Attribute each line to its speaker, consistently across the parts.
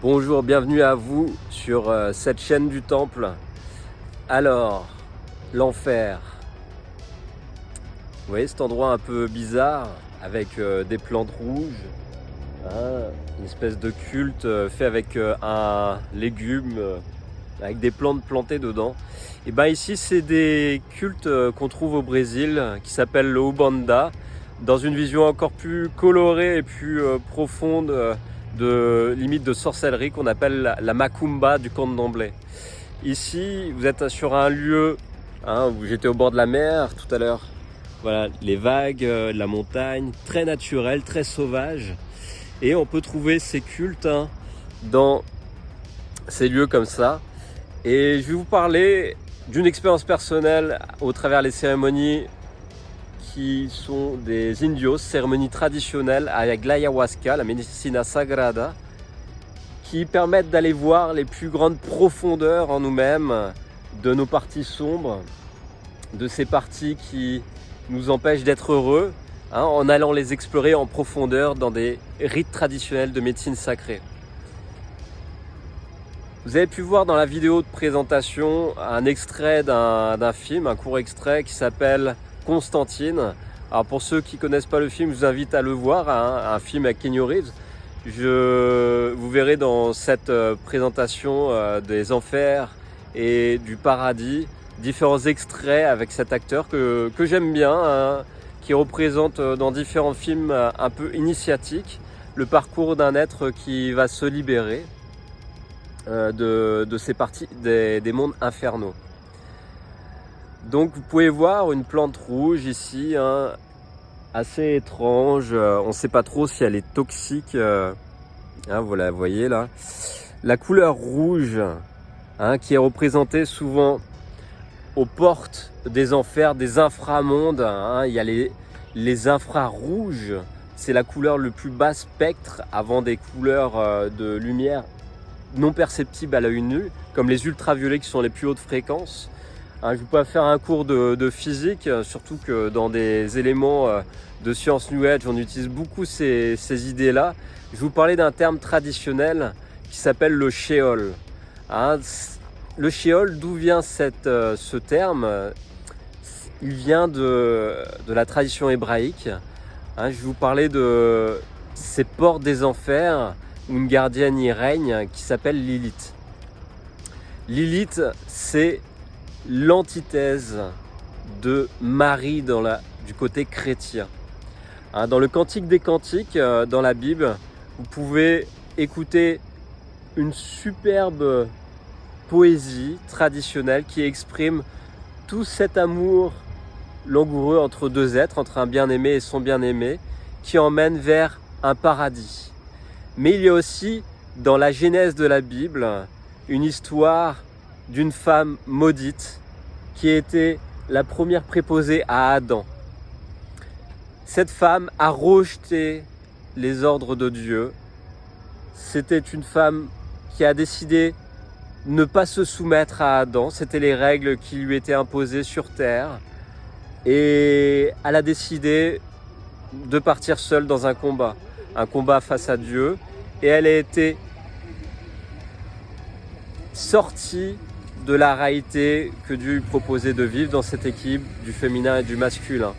Speaker 1: Bonjour, bienvenue à vous sur cette chaîne du Temple. Alors, l'enfer. Vous voyez cet endroit un peu bizarre avec des plantes rouges, hein, une espèce de culte fait avec un légume, avec des plantes plantées dedans. Et bien ici, c'est des cultes qu'on trouve au Brésil qui s'appellent le Ubanda, dans une vision encore plus colorée et plus profonde. De limite de sorcellerie qu'on appelle la macumba du candomblé. Ici, vous êtes sur un lieu où j'étais au bord de la mer tout à l'heure. Voilà, les vagues, la montagne, très naturel, très sauvage. Et on peut trouver ces cultes dans ces lieux comme ça. Et je vais vous parler d'une expérience personnelle au travers des cérémonies qui sont des indios, cérémonies traditionnelles avec l'ayahuasca, la medicina sagrada, qui permettent d'aller voir les plus grandes profondeurs en nous-mêmes, de nos parties sombres, de ces parties qui nous empêchent d'être heureux, en allant les explorer en profondeur dans des rites traditionnels de médecine sacrée. Vous avez pu voir dans la vidéo de présentation un extrait d'un film, un court extrait qui s'appelle Constantine. Alors pour ceux qui ne connaissent pas le film, je vous invite à le voir, un film avec Keanu Reeves. Vous verrez dans cette présentation des enfers et du paradis différents extraits avec cet acteur que j'aime bien, qui représente dans différents films un peu initiatiques le parcours d'un être qui va se libérer de ces parties des mondes infernaux. Donc vous pouvez voir une plante rouge ici, assez étrange, on ne sait pas trop si elle est toxique, vous la voyez là. La couleur rouge qui est représentée souvent aux portes des enfers, des inframondes, il y a les infrarouges, c'est la couleur le plus bas spectre avant des couleurs de lumière non perceptibles à l'œil nu, comme les ultraviolets qui sont les plus hautes fréquences. Je ne vais pas faire un cours de physique, surtout que dans des éléments de science New Age, on utilise beaucoup ces idées-là. Je vais vous parler d'un terme traditionnel qui s'appelle le shéol. Le shéol, d'où vient ce terme? Il vient de la tradition hébraïque. Je vais vous parler de ces portes des enfers où une gardienne y règne qui s'appelle Lilith. Lilith, c'est l'antithèse de Marie du côté chrétien. Dans le Cantique des Cantiques, dans la Bible, vous pouvez écouter une superbe poésie traditionnelle qui exprime tout cet amour langoureux entre deux êtres, entre un bien-aimé et son bien-aimé, qui emmène vers un paradis. Mais il y a aussi, dans la genèse de la Bible, une histoire d'une femme maudite qui était la première préposée à Adam. Cette femme a rejeté les ordres de Dieu. C'était une femme qui a décidé de ne pas se soumettre à Adam. C'était les règles qui lui étaient imposées sur terre. Et elle a décidé de partir seule dans un combat face à Dieu. Et elle a été sortie de la réalité que Dieu lui proposait de vivre dans cette équipe du féminin et du masculin.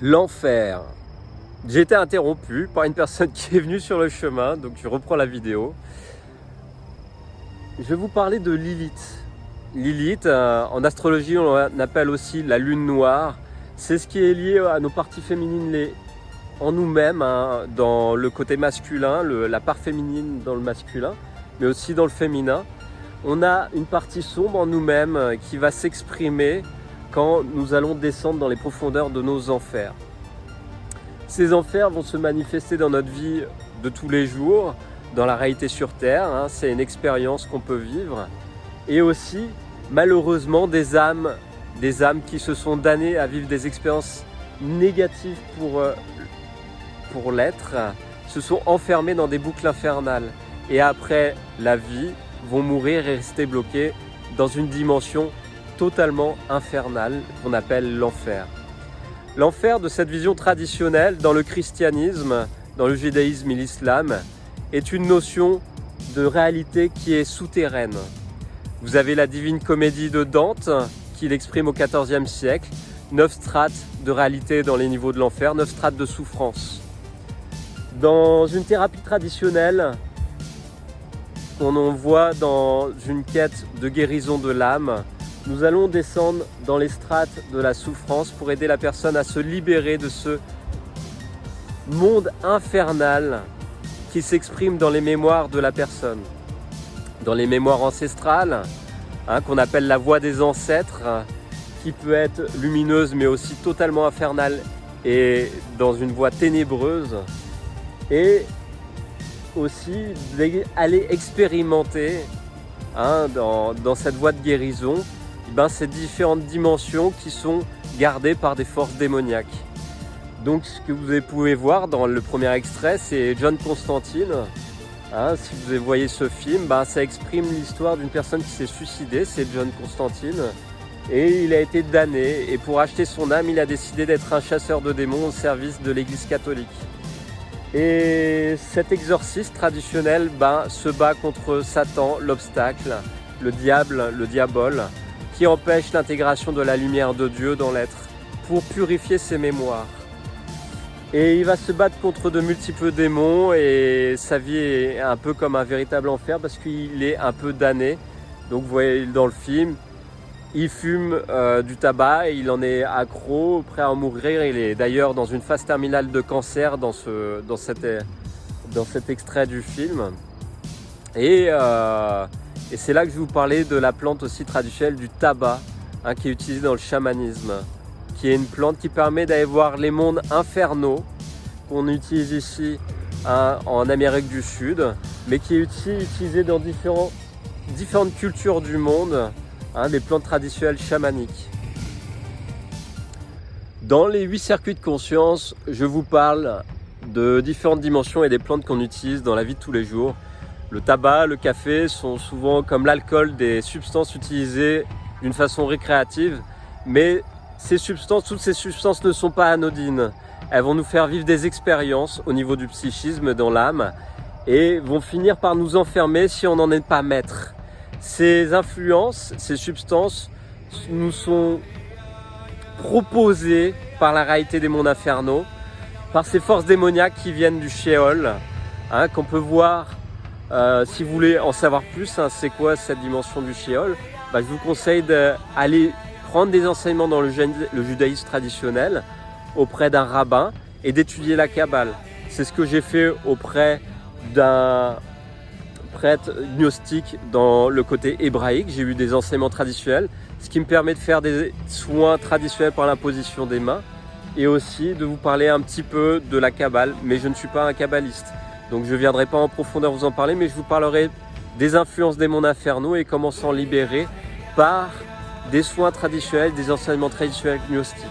Speaker 1: L'enfer. J'ai été interrompu par une personne qui est venue sur le chemin, donc je reprends la vidéo. Je vais vous parler de Lilith. Lilith, en astrologie, on l'appelle aussi la lune noire. C'est ce qui est lié à nos parties féminines en nous-mêmes, dans le côté masculin, la part féminine dans le masculin, mais aussi dans le féminin. On a une partie sombre en nous-mêmes qui va s'exprimer quand nous allons descendre dans les profondeurs de nos enfers. Ces enfers vont se manifester dans notre vie de tous les jours, dans la réalité sur Terre, c'est une expérience qu'on peut vivre. Et aussi, malheureusement, des âmes qui se sont damnées à vivre des expériences négatives pour l'être, se sont enfermées dans des boucles infernales. Et après la vie, vont mourir et rester bloquées dans une dimension totalement infernale qu'on appelle l'enfer. L'enfer de cette vision traditionnelle dans le christianisme, dans le judaïsme et l'islam, est une notion de réalité qui est souterraine. Vous avez la Divine Comédie de Dante qui l'exprime au XIVe siècle, 9 strates de réalité dans les niveaux de l'enfer, 9 strates de souffrance. Dans une thérapie traditionnelle, qu'on voit dans une quête de guérison de l'âme, nous allons descendre dans les strates de la souffrance pour aider la personne à se libérer de ce monde infernal qui s'exprime dans les mémoires de la personne. Dans les mémoires ancestrales, qu'on appelle la voix des ancêtres, qui peut être lumineuse mais aussi totalement infernale et dans une voie ténébreuse. Et aussi aller expérimenter dans cette voie de guérison ces différentes dimensions qui sont gardées par des forces démoniaques. Donc ce que vous pouvez voir dans le premier extrait, c'est John Constantine. Si vous voyez ce film, ça exprime l'histoire d'une personne qui s'est suicidée, c'est John Constantine. Et il a été damné, et pour acheter son âme, il a décidé d'être un chasseur de démons au service de l'Église catholique. Et cet exorciste traditionnel se bat contre Satan, l'obstacle, le diable, le diabole, qui empêche l'intégration de la lumière de Dieu dans l'être pour purifier ses mémoires. Et il va se battre contre de multiples démons et sa vie est un peu comme un véritable enfer parce qu'il est un peu damné. Donc vous voyez dans le film, il fume du tabac et il en est accro, prêt à en mourir. Il est d'ailleurs dans une phase terminale de cancer dans cet extrait du film. Et c'est là que je vais vous parler de la plante aussi traditionnelle du tabac, qui est utilisée dans le chamanisme, qui est une plante qui permet d'aller voir les mondes infernaux qu'on utilise ici en Amérique du Sud, mais qui est aussi utilisée dans différentes cultures du monde, des plantes traditionnelles chamaniques. Dans les 8 circuits de conscience, je vous parle de différentes dimensions et des plantes qu'on utilise dans la vie de tous les jours. Le tabac, le café sont souvent comme l'alcool des substances utilisées d'une façon récréative, mais toutes ces substances ne sont pas anodines. Elles vont nous faire vivre des expériences au niveau du psychisme, dans l'âme, et vont finir par nous enfermer si on n'en est pas maître. Ces influences, ces substances nous sont proposées par la réalité des mondes infernaux, par ces forces démoniaques qui viennent du Sheol, qu'on peut voir. Si vous voulez en savoir plus, c'est quoi cette dimension du Sheol, je vous conseille d'aller prendre des enseignements dans le judaïsme traditionnel auprès d'un rabbin et d'étudier la Kabbale. C'est ce que j'ai fait auprès d'un prêtre gnostique dans le côté hébraïque. J'ai eu des enseignements traditionnels, ce qui me permet de faire des soins traditionnels par l'imposition des mains et aussi de vous parler un petit peu de la Kabbale, mais je ne suis pas un kabbaliste. Donc je ne viendrai pas en profondeur vous en parler, mais je vous parlerai des influences des mondes infernaux et comment s'en libérer par des soins traditionnels, des enseignements traditionnels gnostiques.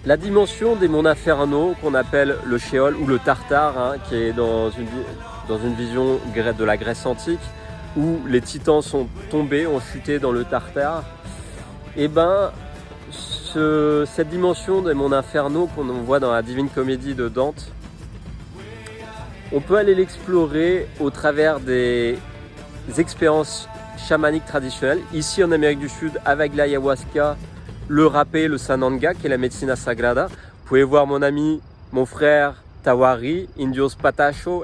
Speaker 1: La dimension des mondes infernaux qu'on appelle le Sheol ou le Tartare, qui est dans une vision de la Grèce antique, où les titans sont tombés, ont chuté dans le Tartare, cette dimension des mondes infernaux qu'on voit dans la Divine Comédie de Dante, on peut aller l'explorer au travers des expériences chamaniques traditionnelles. Ici en Amérique du Sud, avec l'ayahuasca, le rapé, le sananga, qui est la médecina sagrada. Vous pouvez voir mon ami, mon frère Tawari, Indios Patacho,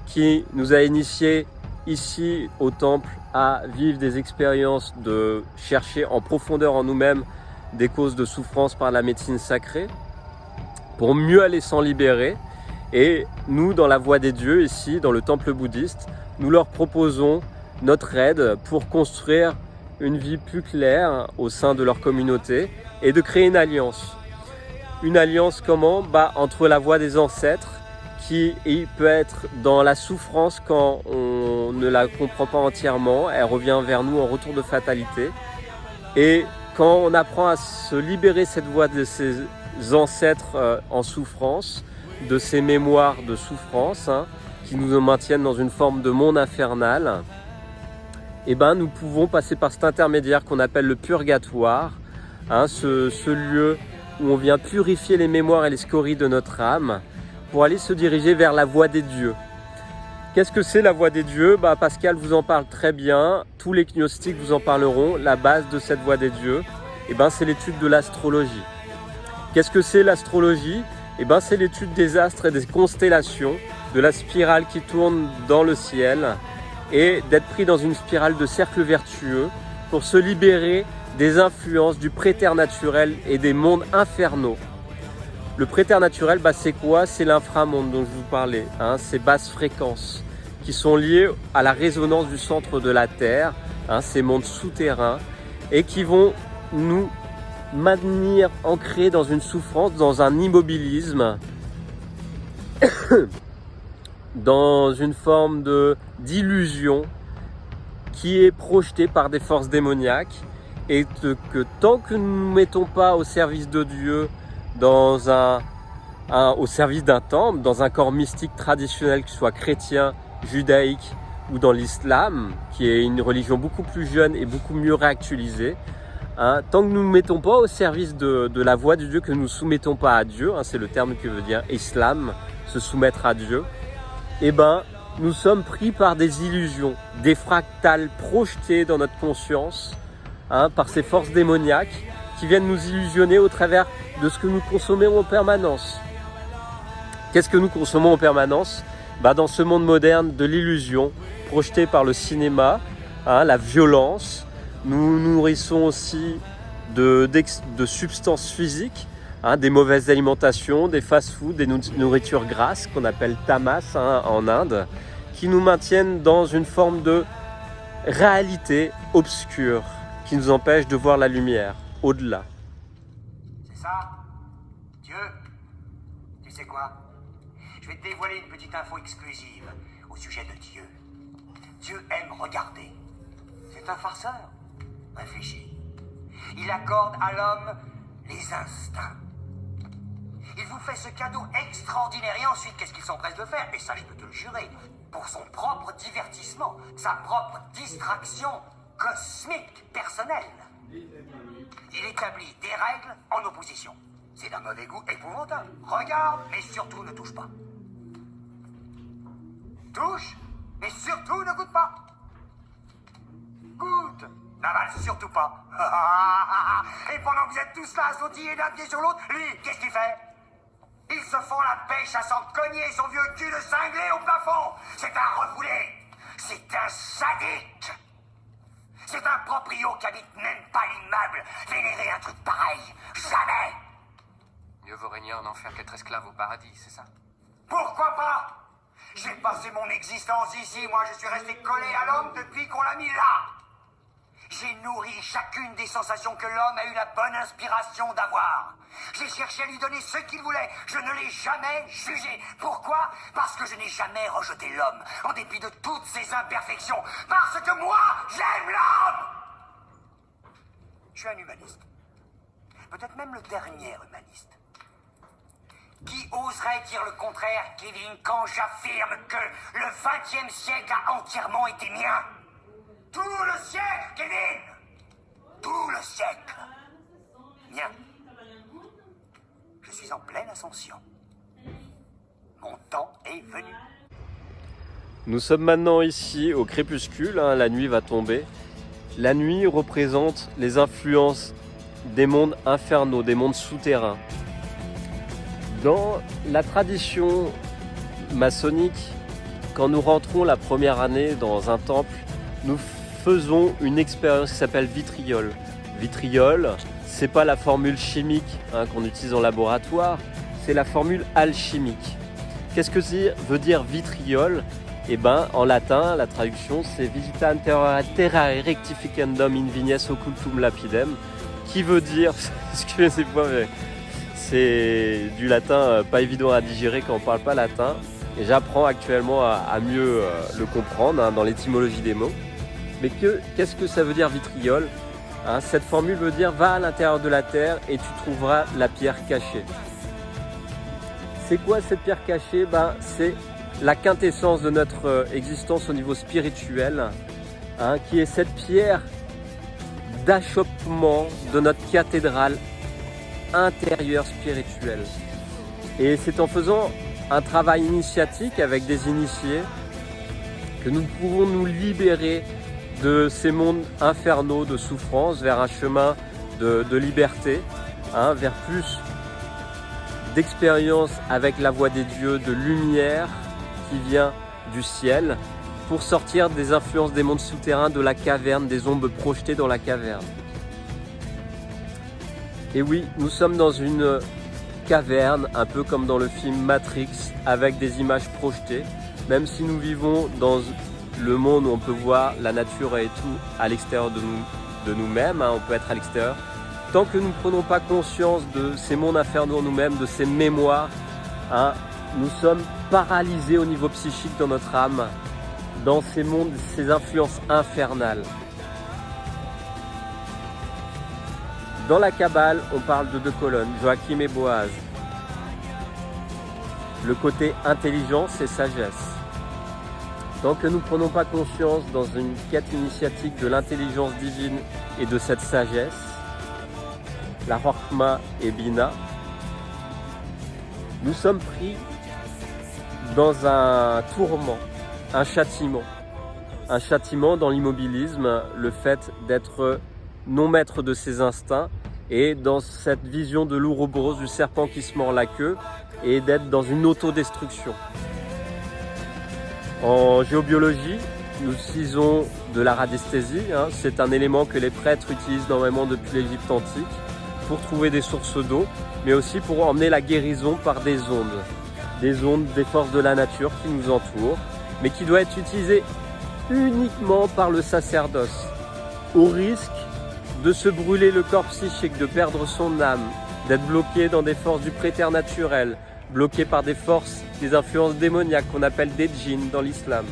Speaker 1: qui nous a initiés ici au temple à vivre des expériences de chercher en profondeur en nous-mêmes des causes de souffrance par la médecine sacrée pour mieux aller s'en libérer. Et nous, dans la voie des dieux, ici, dans le temple bouddhiste, nous leur proposons notre aide pour construire une vie plus claire au sein de leur communauté et de créer une alliance. Une alliance comment? Entre la voie des ancêtres, qui peut être dans la souffrance quand on ne la comprend pas entièrement, elle revient vers nous en retour de fatalité. Et quand on apprend à se libérer cette voie de ses ancêtres en souffrance, de ces mémoires de souffrance qui nous maintiennent dans une forme de monde infernal, et nous pouvons passer par cet intermédiaire qu'on appelle le purgatoire, ce lieu où on vient purifier les mémoires et les scories de notre âme pour aller se diriger vers la voie des dieux. Qu'est-ce que c'est la voie des dieux? Pascal vous en parle très bien, tous les gnostiques vous en parleront. La base de cette voie des dieux, c'est l'étude de l'astrologie. Qu'est-ce que c'est l'astrologie? C'est l'étude des astres et des constellations, de la spirale qui tourne dans le ciel et d'être pris dans une spirale de cercle vertueux pour se libérer des influences du préternaturel et des mondes infernaux. Le préternaturel, c'est quoi? C'est l'inframonde dont je vous parlais, ces basses fréquences qui sont liées à la résonance du centre de la Terre, ces mondes souterrains, et qui vont nous maintenir ancrés dans une souffrance, dans un immobilisme, dans une forme d'illusion qui est projetée par des forces démoniaques, et que tant que nous ne nous mettons pas au service de Dieu, au service d'un temple, dans un corps mystique traditionnel, qu'il soit chrétien, judaïque ou dans l'islam, qui est une religion beaucoup plus jeune et beaucoup mieux réactualisée, tant que nous ne nous mettons pas au service de la voie de Dieu, que nous ne nous soumettons pas à Dieu, c'est le terme que veut dire islam, se soumettre à Dieu, nous sommes pris par des illusions, des fractales projetées dans notre conscience par ces forces démoniaques qui viennent nous illusionner au travers de ce que nous consommons en permanence. Qu'est-ce que nous consommons en permanence? Dans ce monde moderne de l'illusion, projeté par le cinéma, la violence, nous nourrissons aussi de substances physiques, des mauvaises alimentations, des fast-foods, des nourritures grasses qu'on appelle tamas en Inde, qui nous maintiennent dans une forme de réalité obscure, qui nous empêche de voir la lumière au-delà.
Speaker 2: C'est ça, Dieu. Tu sais quoi? Je vais te dévoiler une petite info exclusive au sujet de Dieu. Dieu aime regarder. C'est un farceur. Réfléchis. Il accorde à l'homme les instincts. Il vous fait ce cadeau extraordinaire et ensuite, qu'est-ce qu'il s'empresse de faire? Et ça, je peux te le jurer. Pour son propre divertissement, sa propre distraction cosmique, personnelle. Il établit des règles en opposition. C'est d'un mauvais goût épouvantable. Regarde, mais surtout ne touche pas. Touche, mais surtout ne goûte pas. Goûte, n'avale surtout pas. Et pendant que vous êtes tous là à sautiller d'un pied sur l'autre, lui, qu'est-ce qu'il fait? Ils se font la pêche à s'en cogner son vieux cul de cinglé au plafond. C'est un refoulé. C'est un sadique. C'est un proprio qui habite même pas l'immeuble. Vénérer un truc pareil. Jamais.
Speaker 3: Mieux vaut régner en enfer qu'être esclave au paradis, c'est ça?
Speaker 2: Pourquoi pas? J'ai passé mon existence ici. Moi, je suis resté collé à l'homme depuis qu'on l'a mis là. J'ai nourri chacune des sensations que l'homme a eu la bonne inspiration d'avoir. J'ai cherché à lui donner ce qu'il voulait. Je ne l'ai jamais jugé. Pourquoi? Parce que je n'ai jamais rejeté l'homme, en dépit de toutes ses imperfections. Parce que moi, j'aime l'homme! Je suis un humaniste. Peut-être même le dernier humaniste. Qui oserait dire le contraire, Kevin, quand j'affirme que le XXe siècle a entièrement été mien? Tout le siècle, Kevin! Tout le siècle! Mien. Je suis en pleine ascension. Mon temps est venu.
Speaker 1: Nous sommes maintenant ici au crépuscule, la nuit va tomber. La nuit représente les influences des mondes infernaux, des mondes souterrains. Dans la tradition maçonnique, quand nous rentrons la première année dans un temple, nous faisons une expérience qui s'appelle vitriol. Vitriol, c'est pas la formule chimique qu'on utilise en laboratoire, c'est la formule alchimique. Qu'est-ce que veut dire vitriol? Eh ben, en latin, la traduction, c'est Visita terrae rectificandum in vignes occultum lapidem, qui veut dire, excusez-moi, mais c'est du latin pas évident à digérer quand on parle pas latin, et j'apprends actuellement à mieux le comprendre dans l'étymologie des mots. Mais qu'est-ce que ça veut dire vitriol? Cette formule veut dire va à l'intérieur de la terre et tu trouveras la pierre cachée. C'est quoi cette pierre cachée? C'est la quintessence de notre existence au niveau spirituel, qui est cette pierre d'achoppement de notre cathédrale intérieure spirituelle. Et c'est en faisant un travail initiatique avec des initiés que nous pouvons nous libérer de ces mondes infernaux de souffrance vers un chemin de liberté, vers plus d'expérience avec la voix des dieux, de lumière qui vient du ciel, pour sortir des influences des mondes souterrains, de la caverne, des ombres projetées dans la caverne. Et oui, nous sommes dans une caverne, un peu comme dans le film Matrix, avec des images projetées, même si nous vivons dans le monde où on peut voir la nature et tout à l'extérieur de nous-mêmes, on peut être à l'extérieur. Tant que nous ne prenons pas conscience de ces mondes infernaux en nous-mêmes, de ces mémoires, nous sommes paralysés au niveau psychique dans notre âme, dans ces mondes, ces influences infernales. Dans la Kabbale, on parle de 2 colonnes, Joachim et Boaz. Le côté intelligence et sagesse. Tant que nous ne prenons pas conscience dans une quête initiatique de l'intelligence divine et de cette sagesse, la Chokma et Bina, nous sommes pris dans un tourment, un châtiment. Un châtiment dans l'immobilisme, le fait d'être non maître de ses instincts et dans cette vision de l'ouroboros, du serpent qui se mord la queue, et d'être dans une autodestruction. En géobiologie, nous utilisons de la radiesthésie. C'est un élément que les prêtres utilisent énormément depuis l'Égypte antique pour trouver des sources d'eau, mais aussi pour emmener la guérison par des ondes des forces de la nature qui nous entourent, mais qui doit être utilisée uniquement par le sacerdoce, au risque de se brûler le corps psychique, de perdre son âme, d'être bloqué dans des forces du préternaturel, bloqué par des forces, des influences démoniaques qu'on appelle des djinns dans l'islam.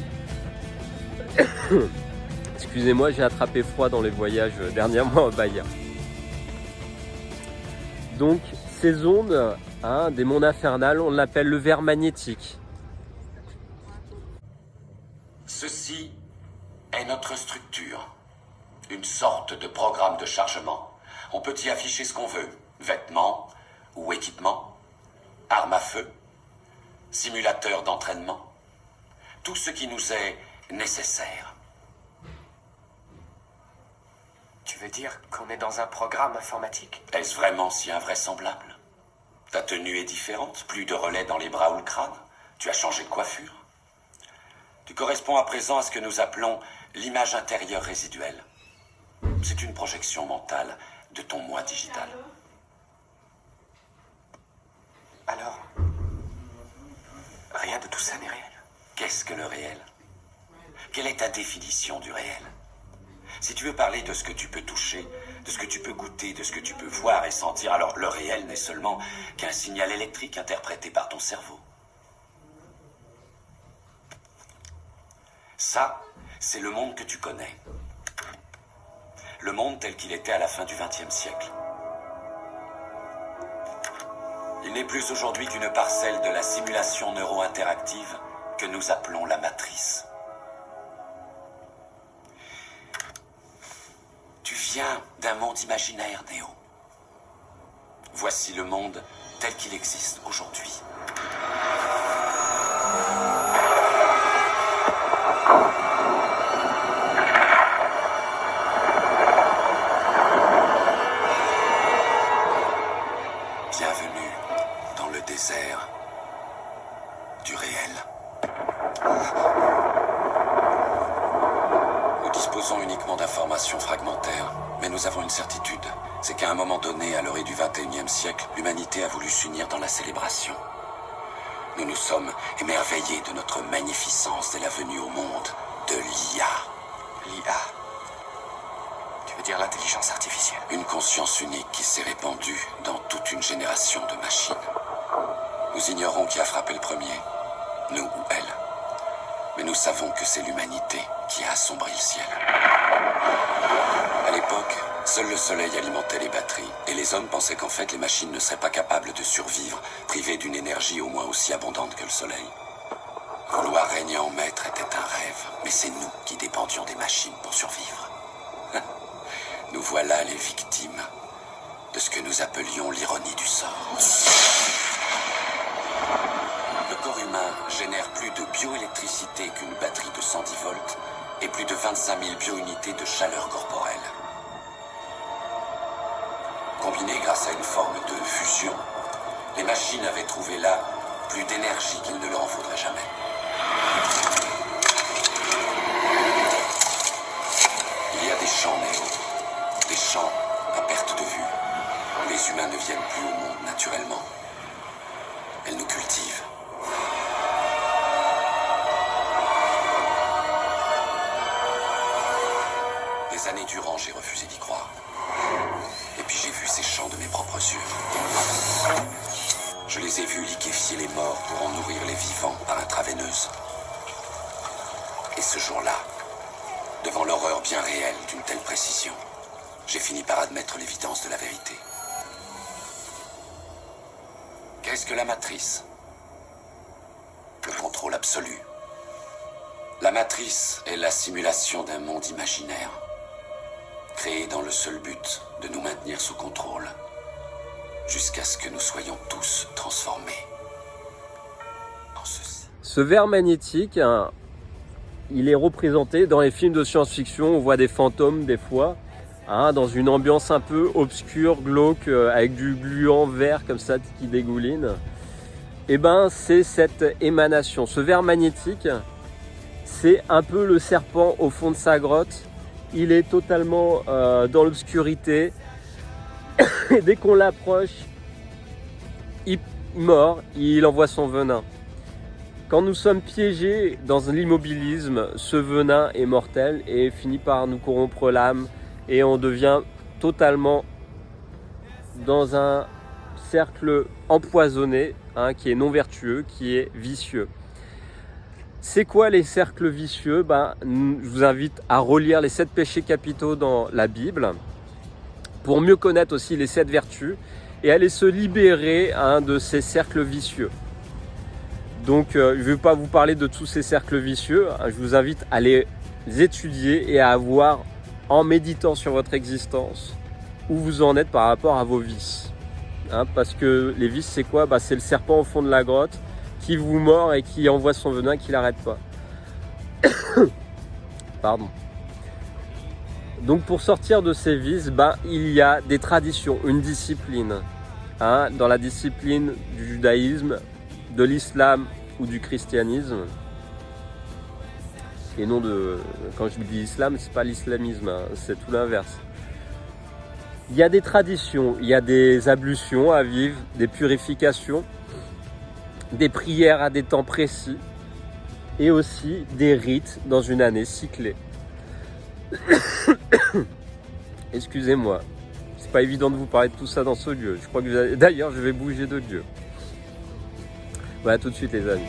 Speaker 1: Excusez-moi, j'ai attrapé froid dans les voyages dernièrement au Bahia. Donc ces ondes, des mondes infernales, on l'appelle le ver magnétique.
Speaker 4: Ceci est notre structure. Une sorte de programme de chargement. On peut y afficher ce qu'on veut. Vêtements ou équipements, armes à feu, simulateurs d'entraînement. Tout ce qui nous est nécessaire.
Speaker 3: Tu veux dire qu'on est dans un programme informatique?
Speaker 4: Est-ce vraiment si invraisemblable? Ta tenue est différente, plus de relais dans les bras ou le crâne. Tu as changé de coiffure. Tu corresponds à présent à ce que nous appelons l'image intérieure résiduelle. C'est une projection mentale de ton moi digital.
Speaker 3: Alors, rien de tout ça n'est réel.
Speaker 4: Qu'est-ce que le réel? Quelle est ta définition du réel? Si tu veux parler de ce que tu peux toucher, de ce que tu peux goûter, de ce que tu peux voir et sentir, alors le réel n'est seulement qu'un signal électrique interprété par ton cerveau. Ça, c'est le monde que tu connais. Le monde tel qu'il était à la fin du XXe siècle. Il n'est plus aujourd'hui qu'une parcelle de la simulation neuro-interactive que nous appelons la matrice. Tu viens d'un monde imaginaire, Néo. Voici le monde tel qu'il existe aujourd'hui. du réel. Nous disposons uniquement d'informations fragmentaires, mais nous avons une certitude. C'est qu'à un moment donné, à l'orée du XXIe siècle, l'humanité a voulu s'unir dans la célébration. Nous nous sommes émerveillés de notre magnificence dès la venue au monde de l'IA.
Speaker 3: L'IA. Tu veux dire l'intelligence artificielle?
Speaker 4: Une conscience unique qui s'est répandue dans toute une génération de machines. Nous ignorons qui a frappé le premier, nous ou elle. Mais nous savons que c'est l'humanité qui a assombri le ciel. À l'époque, seul le soleil alimentait les batteries, et les hommes pensaient qu'en fait les machines ne seraient pas capables de survivre, privées d'une énergie au moins aussi abondante que le soleil. Vouloir régner en maître était un rêve, mais c'est nous qui dépendions des machines pour survivre. Nous voilà les victimes de ce que nous appelions l'ironie du sort. Le corps humain génère plus de bioélectricité qu'une batterie de 110 volts et plus de 25 000 biounités de chaleur corporelle. Combinées grâce à une forme de fusion, les machines avaient trouvé là plus d'énergie qu'il ne leur en faudrait jamais. Il y a des champs néo, des champs à perte de vue, où les humains ne viennent plus au monde naturellement. Elles nous cultivent. Des années durant, j'ai refusé d'y croire. Et puis j'ai vu ces champs de mes propres yeux. Je les ai vus liquéfier les morts pour en nourrir les vivants par intraveineuse. Et ce jour-là, devant l'horreur bien réelle d'une telle précision, j'ai fini par admettre l'évidence de la vérité. Qu'est-ce que la matrice? Le contrôle absolu. La matrice est la simulation d'un monde imaginaire, créé dans le seul but de nous maintenir sous contrôle, jusqu'à ce que nous soyons tous transformés en ceci.
Speaker 1: Ce verre magnétique, hein, il est représenté dans les films de science-fiction. On voit des fantômes des fois, hein, dans une ambiance un peu obscure, glauque, avec du gluant vert comme ça qui dégouline. Et ben c'est cette émanation. Ce verre magnétique, c'est un peu le serpent au fond de sa grotte. Il est totalement dans l'obscurité. Et dès qu'on l'approche, il mord, il envoie son venin. Quand nous sommes piégés dans l'immobilisme, ce venin est mortel et finit par nous corrompre l'âme. Et on devient totalement dans un cercle empoisonné, hein, qui est non vertueux, qui est vicieux. C'est quoi les cercles vicieux? Je vous invite à relire les 7 péchés capitaux dans la Bible pour mieux connaître aussi les 7 vertus et aller se libérer, hein, de ces cercles vicieux. Donc je ne vais pas vous parler de tous ces cercles vicieux, hein, je vous invite à les étudier et à voir, en méditant sur votre existence, où vous en êtes par rapport à vos vices. Hein, parce que les vices, c'est quoi? C'est le serpent au fond de la grotte qui vous mord et qui envoie son venin, qui n'arrête pas. Pardon. Donc pour sortir de ces vices, il y a des traditions, une discipline. Hein, dans la discipline du judaïsme, de l'islam ou du christianisme. Et non de... Quand je dis islam, c'est pas l'islamisme, hein, c'est tout l'inverse. Il y a des traditions, il y a des ablutions à vivre, des purifications, des prières à des temps précis et aussi des rites dans une année cyclée. Excusez-moi, c'est pas évident de vous parler de tout ça dans ce lieu. Je crois que d'ailleurs je vais bouger de lieu. Voilà, tout de suite les amis.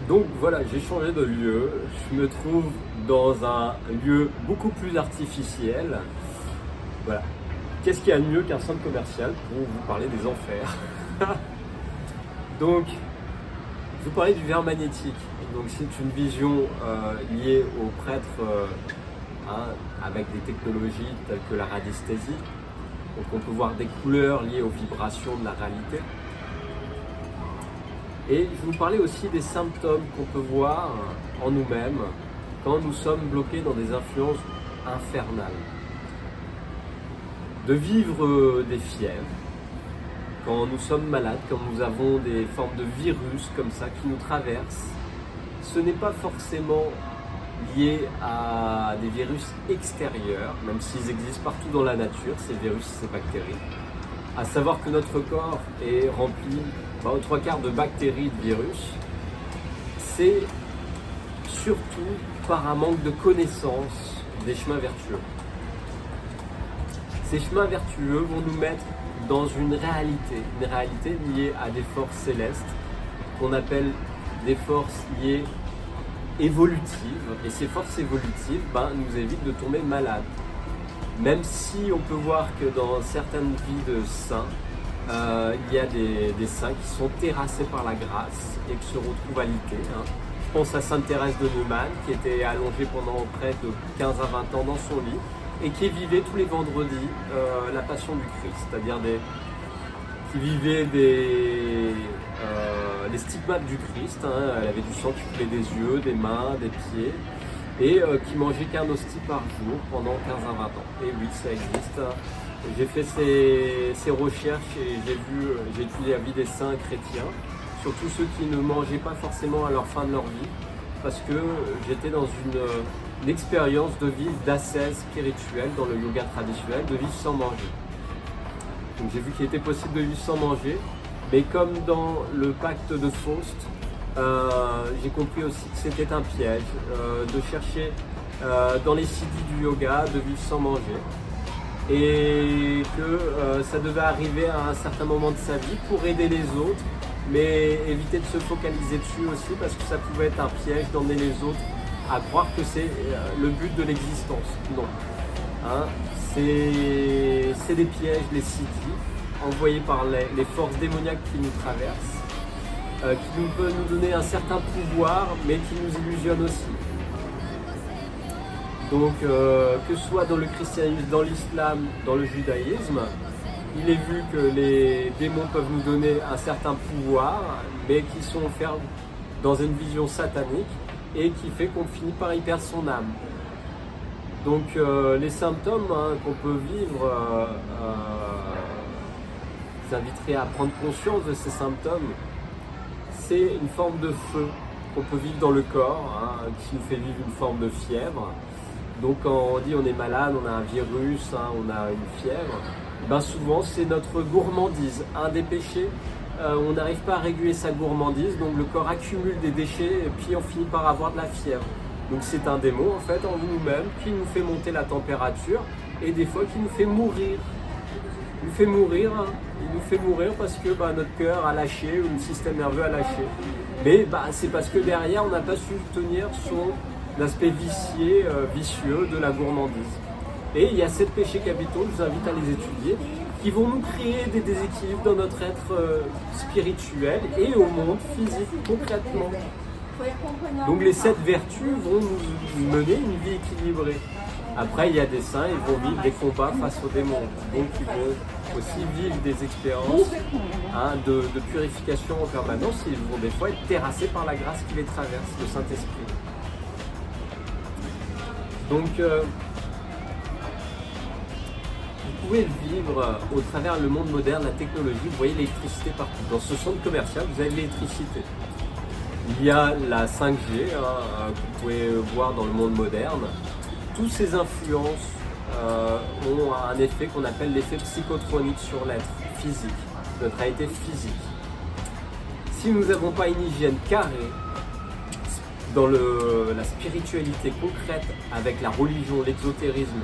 Speaker 1: Donc voilà, j'ai changé de lieu. Je me trouve dans un lieu beaucoup plus artificiel. Voilà. Qu'est-ce qu'il y a de mieux qu'un centre commercial pour vous parler des enfers? Donc, je vous parlais du verre magnétique. Donc, c'est une vision liée aux prêtres, avec des technologies telles que la radiesthésie. Donc, on peut voir des couleurs liées aux vibrations de la réalité. Et je vais vous parler aussi des symptômes qu'on peut voir en nous-mêmes quand nous sommes bloqués dans des influences infernales. de vivre des fièvres, quand nous sommes malades, quand nous avons des formes de virus comme ça qui nous traversent. Ce n'est pas forcément lié à des virus extérieurs, même s'ils existent partout dans la nature, ces virus, ces bactéries. À savoir que notre corps est rempli aux 3/4 de bactéries, de virus. C'est surtout par un manque de connaissance des chemins vertueux. Ces chemins vertueux vont nous mettre dans une réalité liée à des forces célestes qu'on appelle des forces liées évolutives. Et ces forces évolutives nous évitent de tomber malades. Même si on peut voir que dans certaines vies de saints, il y a des saints qui sont terrassés par la grâce et qui se retrouvent alités. Je pense à Sainte Thérèse de Neumann qui était allongée pendant près de 15 à 20 ans dans son lit et qui vivait tous les vendredis la Passion du Christ, c'est-à-dire qui vivait les stigmates du Christ. Elle avait du sang qui coulait des yeux, des mains, des pieds, et qui mangeait qu'un hostie par jour pendant 15 à 20 ans. Et oui, ça existe. J'ai fait ces recherches et j'ai étudié la vie des saints chrétiens, surtout ceux qui ne mangeaient pas forcément à leur fin de leur vie, parce que j'étais dans une expérience de vie d'ascèse spirituelle dans le yoga traditionnel, de vivre sans manger. Donc j'ai vu qu'il était possible de vivre sans manger, mais comme dans le pacte de Faust, j'ai compris aussi que c'était un piège de chercher dans les siddhis du yoga de vivre sans manger, et que ça devait arriver à un certain moment de sa vie pour aider les autres, mais éviter de se focaliser dessus aussi, parce que ça pouvait être un piège d'emmener les autres à croire que c'est le but de l'existence. Non. C'est des pièges, les siddhis, envoyés par les forces démoniaques qui nous traversent, qui peuvent nous donner un certain pouvoir, mais qui nous illusionnent aussi. Donc, que ce soit dans le christianisme, dans l'islam, dans le judaïsme, il est vu que les démons peuvent nous donner un certain pouvoir, mais qui sont offerts dans une vision satanique et qui fait qu'on finit par y perdre son âme. Donc les symptômes qu'on peut vivre, je vous inviterai à prendre conscience de ces symptômes. C'est une forme de feu qu'on peut vivre dans le corps, qui nous fait vivre une forme de fièvre. Donc quand on dit on est malade, on a un virus, on a une fièvre, souvent c'est notre gourmandise, un des péchés. On n'arrive pas à réguler sa gourmandise, donc le corps accumule des déchets et puis on finit par avoir de la fièvre. Donc c'est un démon en fait en nous-mêmes qui nous fait monter la température et des fois qui nous fait mourir. Il nous fait mourir parce que notre cœur a lâché ou le système nerveux a lâché. Mais c'est parce que derrière on n'a pas su tenir son aspect vicieux de la gourmandise. Et il y a 7 péchés capitaux, je vous invite à les étudier, qui vont nous créer des déséquilibres dans notre être spirituel et au monde physique concrètement. Donc les 7 vertus vont nous mener une vie équilibrée. Après il y a des saints, ils vont vivre des combats face aux démons. Donc ils vont aussi vivre des expériences de purification en permanence. Ils vont des fois être terrassés par la grâce qui les traverse, le Saint-Esprit. Donc vous pouvez vivre au travers le monde moderne, la technologie. Vous voyez l'électricité partout. Dans ce centre commercial, vous avez l'électricité. Il y a la 5G que vous pouvez voir dans le monde moderne. Toutes ces influences ont un effet qu'on appelle l'effet psychotronique sur l'être physique, notre réalité physique. Si nous n'avons pas une hygiène carrée dans la spiritualité concrète avec la religion, l'exotérisme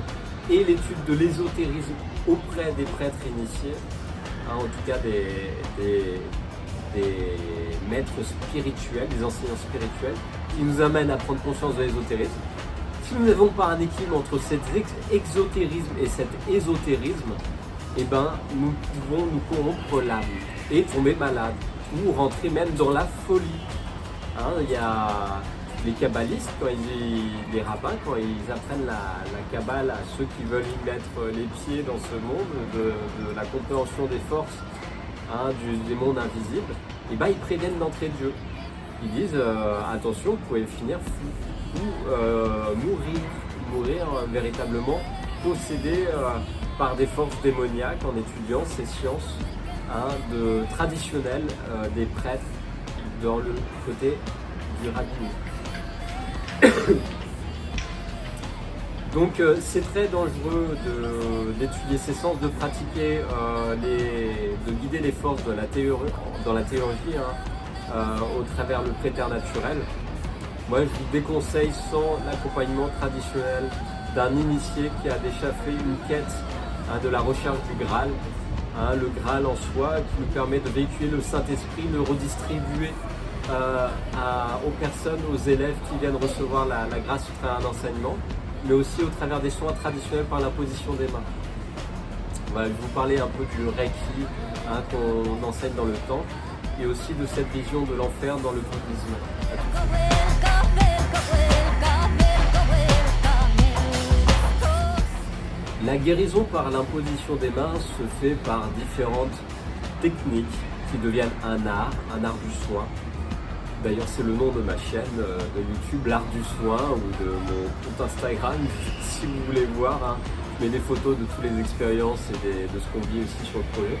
Speaker 1: et l'étude de l'ésotérisme auprès des prêtres initiés, en tout cas des maîtres spirituels, des enseignants spirituels, qui nous amènent à prendre conscience de l'ésotérisme. Si nous n'avons pas un équilibre entre cet exotérisme et cet ésotérisme, nous pouvons nous corrompre l'âme et tomber malade ou rentrer même dans la folie. Il y a les kabbalistes, les rabbins, quand ils apprennent la kabbale à ceux qui veulent y mettre les pieds dans ce monde, de la compréhension des forces des mondes invisibles, ils préviennent d'entrée de jeu. Ils disent attention, vous pouvez finir fou ou mourir véritablement possédé par des forces démoniaques en étudiant ces sciences traditionnelles des prêtres dans le côté du rabbinisme. Donc c'est très dangereux d'étudier ces sens, de pratiquer, de guider les forces dans la théologie au travers le préternaturel. Moi je vous déconseille sans l'accompagnement traditionnel d'un initié qui a déjà fait une quête de la recherche du Graal, le Graal en soi qui nous permet de véhiculer le Saint-Esprit, le redistribuer aux personnes, aux élèves qui viennent recevoir la grâce au travers d'un enseignement, mais aussi au travers des soins traditionnels par l'imposition des mains. Voilà, je vais vous parler un peu du Reiki qu'on enseigne dans le temple et aussi de cette vision de l'enfer dans le bouddhisme. À tout de suite. La guérison par l'imposition des mains se fait par différentes techniques qui deviennent un art du soin. D'ailleurs, c'est le nom de ma chaîne de YouTube, l'art du soin, ou de mon compte Instagram, si vous voulez voir. Je mets des photos de toutes les expériences et de ce qu'on vit aussi sur le projet.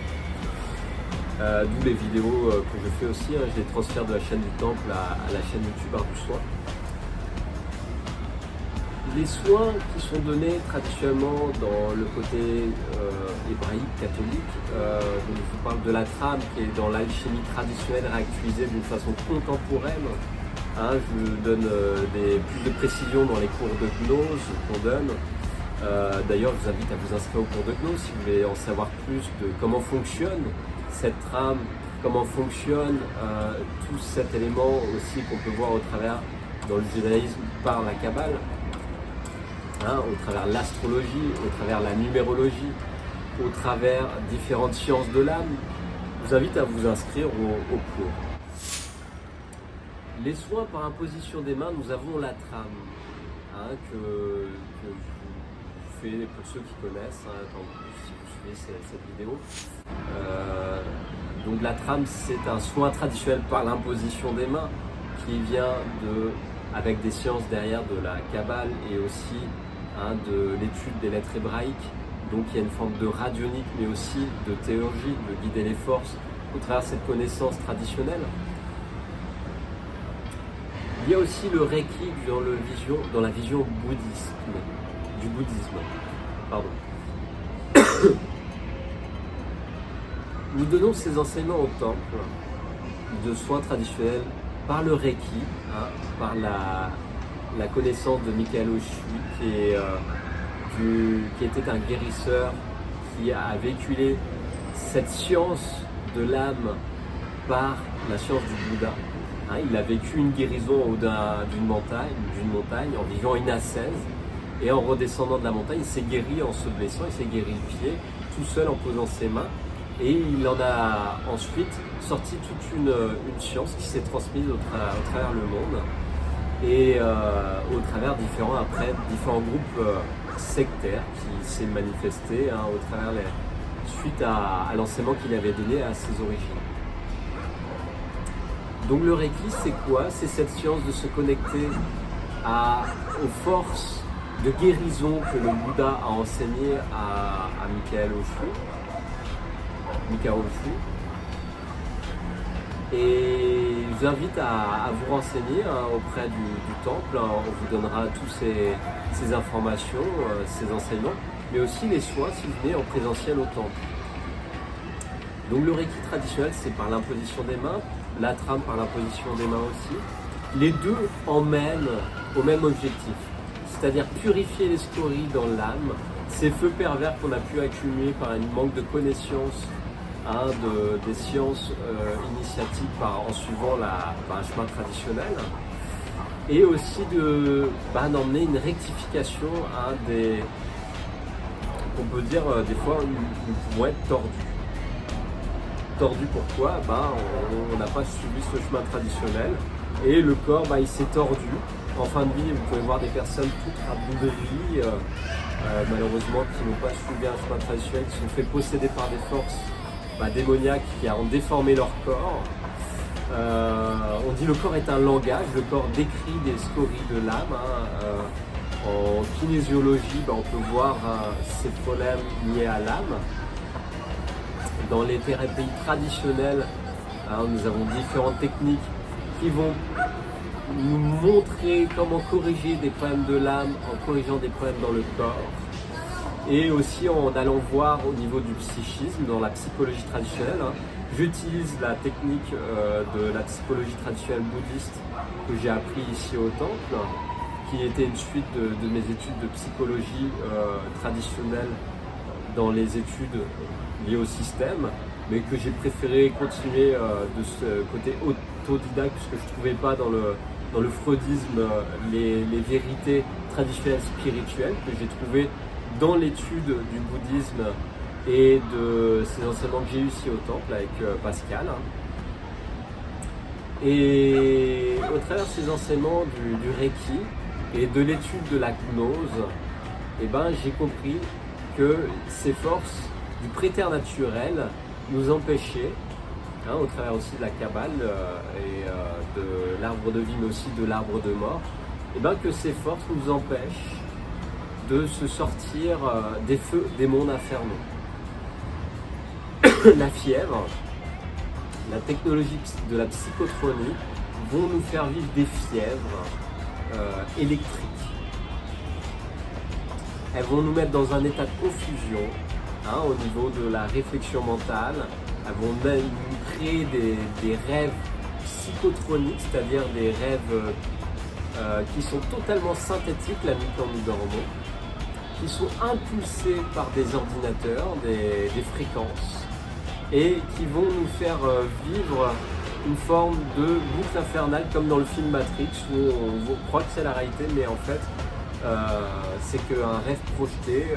Speaker 1: D'où les vidéos que je fais aussi, je les transfère de la chaîne du temple à la chaîne YouTube art du soin. Les soins qui sont donnés traditionnellement dans le côté hébraïque, catholique, donc je vous parle de la trame qui est dans l'alchimie traditionnelle réactualisée d'une façon contemporaine. Je vous donne plus de précisions dans les cours de gnose qu'on donne. D'ailleurs, je vous invite à vous inscrire au cours de gnose si vous voulez en savoir plus de comment fonctionne cette trame, comment fonctionne tout cet élément aussi qu'on peut voir au travers dans le judaïsme par la Kabbale. Au travers l'astrologie, au travers la numérologie, au travers différentes sciences de l'âme. Je vous invite à vous inscrire au cours. Les soins par imposition des mains, nous avons la trame que je vous fais pour ceux qui connaissent, si vous suivez cette vidéo. Donc la trame, c'est un soin traditionnel par l'imposition des mains qui vient avec des sciences derrière de la Kabbale et aussi de l'étude des lettres hébraïques. Donc il y a une forme de radionique mais aussi de théologie, de guider les forces au travers de cette connaissance traditionnelle. Il y a aussi le Reiki dans la vision du bouddhisme. Nous donnons ces enseignements au temple de soins traditionnels par le Reiki, par la connaissance de Michael Oshui, qui était un guérisseur qui a véhiculé cette science de l'âme par la science du Bouddha. Il a vécu une guérison au-haut d'une montagne en vivant une ascèse et en redescendant de la montagne, il s'est guéri en se blessant, il s'est guéri le pied tout seul en posant ses mains et il en a ensuite sorti toute une science qui s'est transmise au travers le monde. Et au travers différents groupes sectaires qui s'est manifesté au travers suite à l'enseignement qu'il avait donné à ses origines. Donc le Reiki, c'est quoi? C'est cette science de se connecter aux forces de guérison que le Bouddha a enseigné à Michael Oshui. Et je vous invite à vous renseigner auprès du temple. On vous donnera toutes ces informations, ces enseignements, mais aussi les soins si vous venez en présentiel au temple. Donc le Reiki traditionnel, c'est par l'imposition des mains, la trame par l'imposition des mains aussi. Les deux emmènent au même objectif, c'est-à-dire purifier les scories dans l'âme, ces feux pervers qu'on a pu accumuler par un manque de connaissances, des sciences initiatiques en suivant un chemin traditionnel, et aussi d'emmener une rectification on peut dire des fois nous pouvons être tordus. Tordus pourquoi? On n'a pas suivi ce chemin traditionnel et le corps il s'est tordu. En fin de vie, vous pouvez voir des personnes toutes rabougries, malheureusement qui n'ont pas suivi un chemin traditionnel, qui sont fait posséder par des forces démoniaques qui ont déformé leur corps. On dit le corps est un langage, le corps décrit des scories de l'âme. En kinésiologie, on peut voir ces problèmes liés à l'âme. Dans les thérapies traditionnelles, nous avons différentes techniques qui vont nous montrer comment corriger des problèmes de l'âme en corrigeant des problèmes dans le corps. Et aussi en allant voir au niveau du psychisme, dans la psychologie traditionnelle. J'utilise la technique de la psychologie traditionnelle bouddhiste que j'ai appris ici au temple, qui était une suite de mes études de psychologie traditionnelle dans les études liées au système, mais que j'ai préféré continuer de ce côté autodidacte, puisque je ne trouvais pas dans le freudisme les vérités traditionnelles spirituelles que j'ai trouvées dans l'étude du bouddhisme et de ces enseignements que j'ai eu ici au temple avec Pascal. Et au travers de ces enseignements du Reiki et de l'étude de la gnose, j'ai compris que ces forces du préternaturel nous empêchaient, au travers aussi de la Kabbale et de l'arbre de vie, mais aussi de l'arbre de mort, que ces forces nous empêchent de se sortir des feux des mondes infernaux. La fièvre, la technologie de la psychotronie vont nous faire vivre des fièvres électriques. Elles vont nous mettre dans un état de confusion au niveau de la réflexion mentale. Elles vont même nous créer des rêves psychotroniques, c'est-à-dire des rêves qui sont totalement synthétiques la nuit quand nous dormons, qui sont impulsés par des ordinateurs, des fréquences, et qui vont nous faire vivre une forme de boucle infernale comme dans le film Matrix où on croit que c'est la réalité, mais en fait c'est qu'un rêve projeté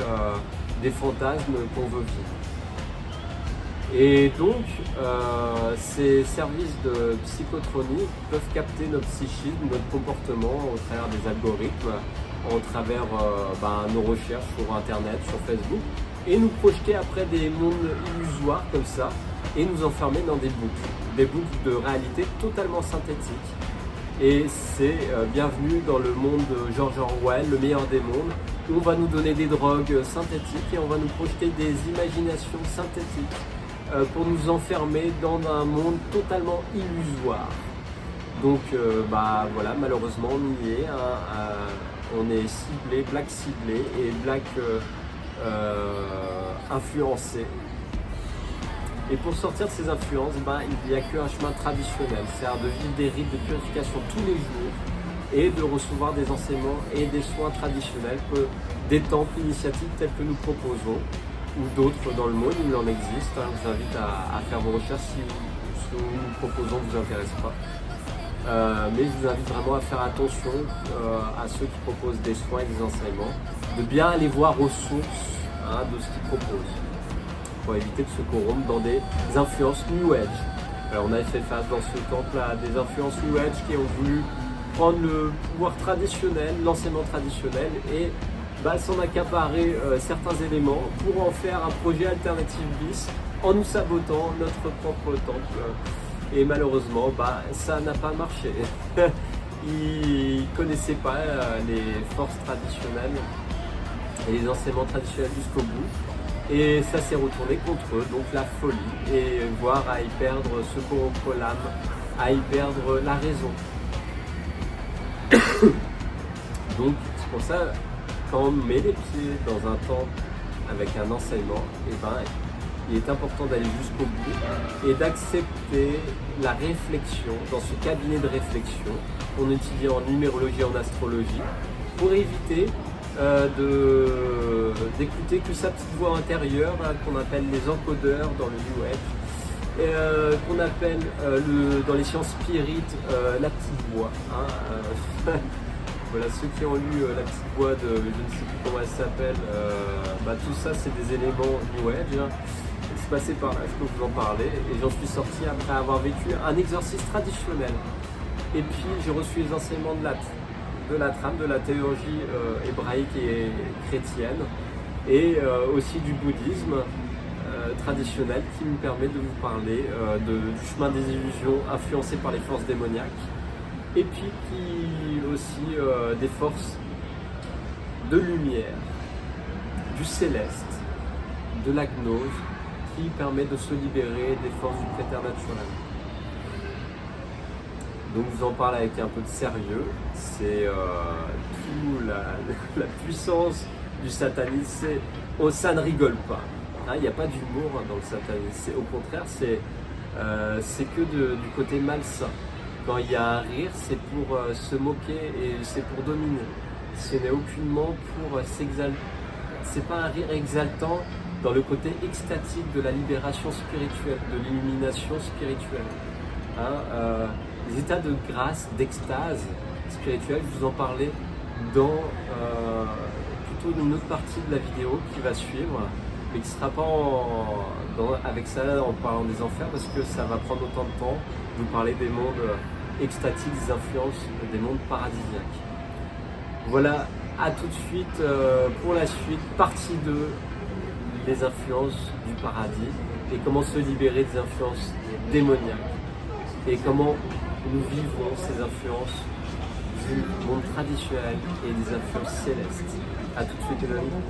Speaker 1: des fantasmes qu'on veut vivre. Et donc ces services de psychotronie peuvent capter notre psychisme, notre comportement au travers des algorithmes, au travers nos recherches sur internet, sur Facebook, et nous projeter après des mondes illusoires comme ça et nous enfermer dans des boucles de réalité totalement synthétiques. Et c'est bienvenue dans le monde de George Orwell, le meilleur des mondes, où on va nous donner des drogues synthétiques et on va nous projeter des imaginations synthétiques pour nous enfermer dans un monde totalement illusoire. Donc voilà, malheureusement on y est, on est ciblé, black ciblé et black influencé. Et pour sortir de ces influences, il n'y a qu'un chemin traditionnel, c'est-à-dire de vivre des rites de purification tous les jours et de recevoir des enseignements et des soins traditionnels, des temples initiatiques tels que nous proposons, ou d'autres dans le monde, il en existe. Je vous invite à faire vos recherches si ce que nous proposons ne vous intéresse pas. Mais je vous invite vraiment à faire attention à ceux qui proposent des soins et des enseignements, de bien aller voir aux sources de ce qu'ils proposent, pour éviter de se corrompre dans des influences New Age. Alors on avait fait face dans ce temple à des influences New Age qui ont voulu prendre le pouvoir traditionnel, l'enseignement traditionnel, et s'en accaparer certains éléments pour en faire un projet alternatif bis en nous sabotant notre propre temple. Et malheureusement, ça n'a pas marché. Ils ne connaissaient pas les forces traditionnelles et les enseignements traditionnels jusqu'au bout. Et ça s'est retourné contre eux, donc la folie, et voire à y perdre ce corrompre l'âme, à y perdre la raison. Donc c'est pour ça, quand on met les pieds dans un temple avec un enseignement, il est important d'aller jusqu'au bout et d'accepter la réflexion dans ce cabinet de réflexion qu'on étudie en numérologie et en astrologie pour éviter d'écouter que sa petite voix intérieure qu'on appelle les encodeurs dans le New Age, qu'on appelle dans les sciences spirites la petite voix. Voilà, ceux qui ont lu la petite voix de, je ne sais plus comment elle s'appelle, tout ça c'est des éléments New Age. C'est passé par là, je peux vous en parler, et j'en suis sorti après avoir vécu un exercice traditionnel. Et puis j'ai reçu les enseignements de la trame, de la théologie hébraïque et chrétienne, et aussi du bouddhisme traditionnel qui me permet de vous parler du chemin des illusions influencé par les forces démoniaques, et puis qui aussi des forces de lumière, du céleste, de la gnose, qui permet de se libérer des forces du préternaturel. Donc je vous en parle avec un peu de sérieux, c'est tout la puissance du satanisme, ça ne rigole pas, hein, il n'y a pas d'humour dans le satanisme, au contraire c'est que du côté malsain. Quand il y a un rire, c'est pour se moquer et c'est pour dominer, ce n'est aucunement pour s'exalter, c'est pas un rire exaltant dans le côté extatique de la libération spirituelle, de l'illumination spirituelle. Hein, les états de grâce, d'extase spirituelle, je vous en parlais dans plutôt une autre partie de la vidéo qui va suivre, mais qui ne sera pas avec ça en parlant des enfers, parce que ça va prendre autant de temps de vous parler des mondes extatiques, des influences, des mondes paradisiaques. Voilà, à tout de suite pour la suite, partie 2, les influences du paradis et comment se libérer des influences démoniaques et comment nous vivrons ces influences du monde traditionnel et des influences célestes. A tout de suite les amis.